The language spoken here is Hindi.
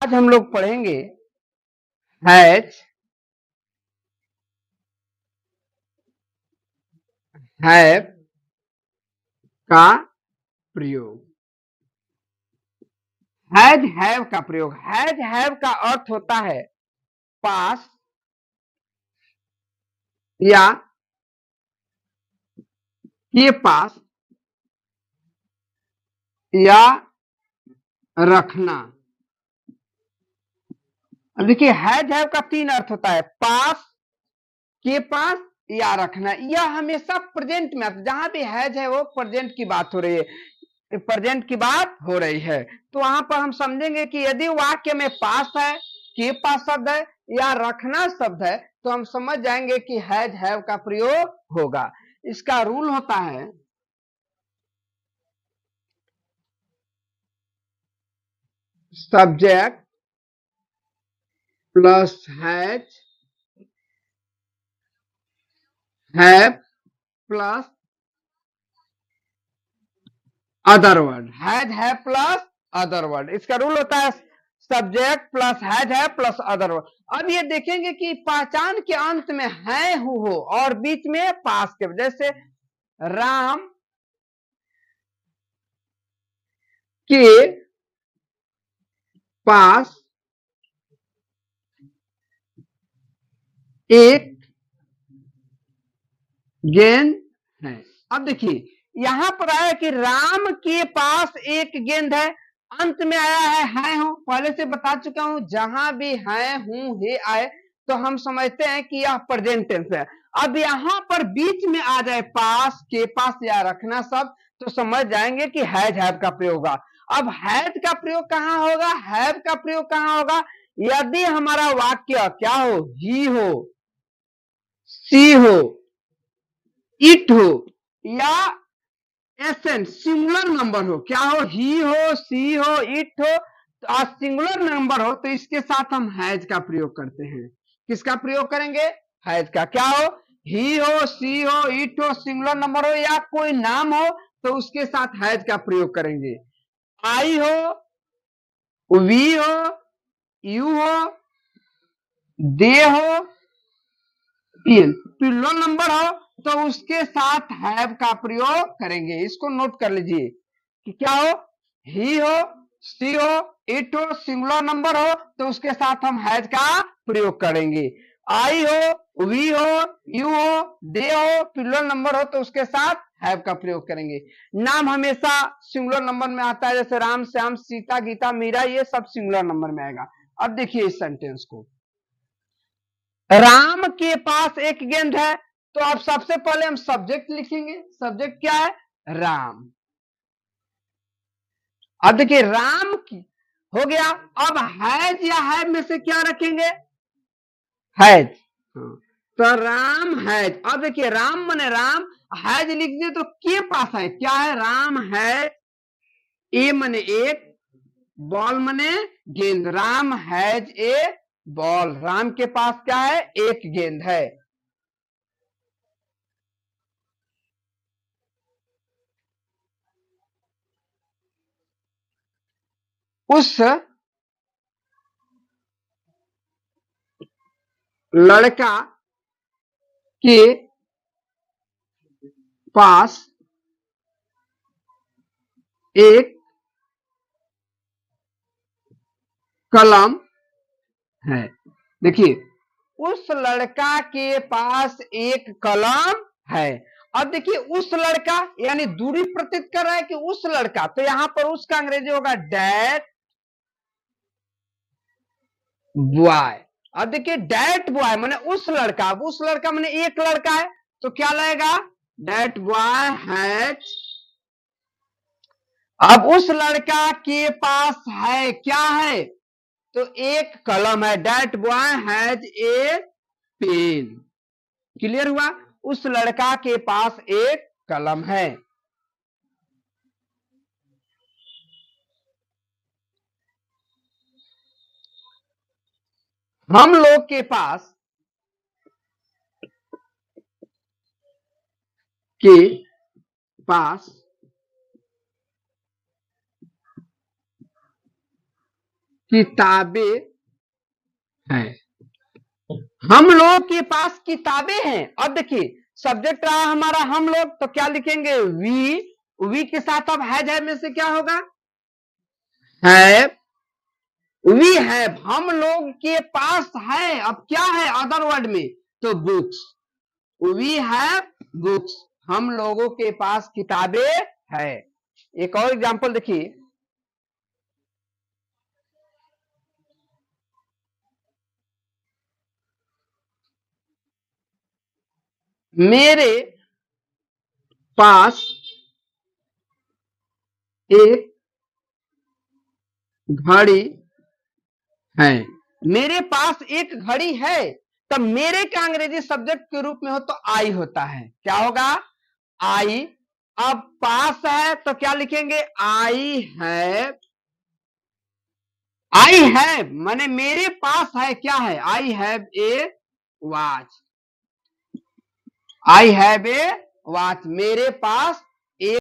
आज हम लोग पढ़ेंगे हैज हैव का प्रयोग। हैज हैव का प्रयोग। हैज हैव का अर्थ होता है पास या के पास या रखना। अब देखिए हैज हैव का तीन अर्थ होता है, पास, के पास या रखना। यह हमेशा प्रेजेंट में आता है। जहां भी हैज है वो प्रेजेंट की बात हो रही है, प्रेजेंट की बात हो रही है। तो वहां पर हम समझेंगे कि यदि वाक्य में पास है, के पास शब्द है या रखना शब्द है तो हम समझ जाएंगे कि हैज हैव का प्रयोग होगा। इसका रूल होता है subject plus have plus other word. Has have plus other word, इसका रूल होता है subject plus has have plus other word. अब ये देखेंगे कि पहचान के अंत में है हु हो और बीच में पास के, जैसे राम के पास एक गेंद है। अब देखिए यहां पर आया कि राम के पास एक गेंद है, अंत में आया है हूं। पहले से बता चुका हूं जहां भी है हूं हे आए तो हम समझते हैं कि यह प्रेजेंट टेंस है। अब यहां पर बीच में आ जाए पास, के पास या रखना शब्द तो समझ जाएंगे कि हैज हैव का प्रयोग होगा। अब हैज का प्रयोग कहां होगा, हैव का प्रयोग कहां होगा? यदि हमारा वाक्य क्या हो, ही हो, सी हो, इट हो या एसएन सिंगुलर नंबर हो, क्या हो, ही हो, सी हो, इट हो, तो सिंगुलर नंबर हो तो इसके साथ हम हैज का प्रयोग करते हैं। किसका प्रयोग करेंगे? हैज का। क्या हो, ही हो, सी हो, इट हो, सिंगुलर नंबर हो या कोई नाम हो तो उसके साथ हैज का प्रयोग करेंगे। आई हो, वी हो, यू हो, दे हो, प्लूरल नंबर हो तो उसके साथ हैव का प्रयोग करेंगे। इसको नोट कर लीजिए कि क्या हो, ही हो, सी हो, इट हो, सिंगुलर नंबर हो तो उसके साथ हम हैज का प्रयोग करेंगे। आई हो, वी हो, यू हो, दे हो, प्लूरल नंबर हो तो उसके साथ हैव का प्रयोग करेंगे। नाम हमेशा सिंगुलर नंबर में आता है, जैसे राम, श्याम, सीता, गीता, मीरा, ये सब सिंगुलर नंबर में आएगा। अब देखिए इस सेंटेंस को, राम के पास एक गेंद है तो अब सबसे पहले हम सब्जेक्ट लिखेंगे। सब्जेक्ट क्या है? राम। अब देखिए राम की हो गया। अब हैज या हैव में से क्या रखेंगे? हैज। तो राम हैज। अब देखिए राम मने राम, हैज लिख दिए तो के पास है, क्या है? राम है। ए मने एक, बॉल मने गेंद। Ram has a ball, Ram के पास क्या है? एक गेंद है। उस लड़का के पास एक कलम है। देखिए उस लड़का के पास एक कलम है। अब देखिए उस लड़का यानी दूरी प्रतीत कर रहा है कि उस लड़का, तो यहां पर उसका अंग्रेजी होगा डैट बॉय। अब देखिए डैट बॉय माने उस लड़का, अब उस लड़का माने एक लड़का है तो क्या लगेगा? That boy has. अब उस लड़का के पास है, क्या है? तो एक कलम है। That boy has a pen. Clear हुआ? उस लड़का के पास एक कलम है। हम लोग के पास के पास किताबें हैं। हम लोग के पास किताबें हैं। अब देखिए सब्जेक्ट रहा हमारा हम लोग, तो क्या लिखेंगे? वी के साथ अब है में से क्या होगा? है। वी हैव, हम लोग के पास है। अब क्या है अदर वर्ड में? तो बुक्स। वी हैव बुक्स, हम लोगों के पास किताबें है। एक और एग्जांपल देखिए, मेरे पास एक घड़ी है। मेरे पास एक घड़ी है, तब मेरे का अंग्रेजी सब्जेक्ट के रूप में हो तो आई होता है। क्या होगा? आई। अब पास है तो क्या लिखेंगे? I have. आई हैव माने मेरे पास है, क्या है? I have a watch. I have a watch, मेरे पास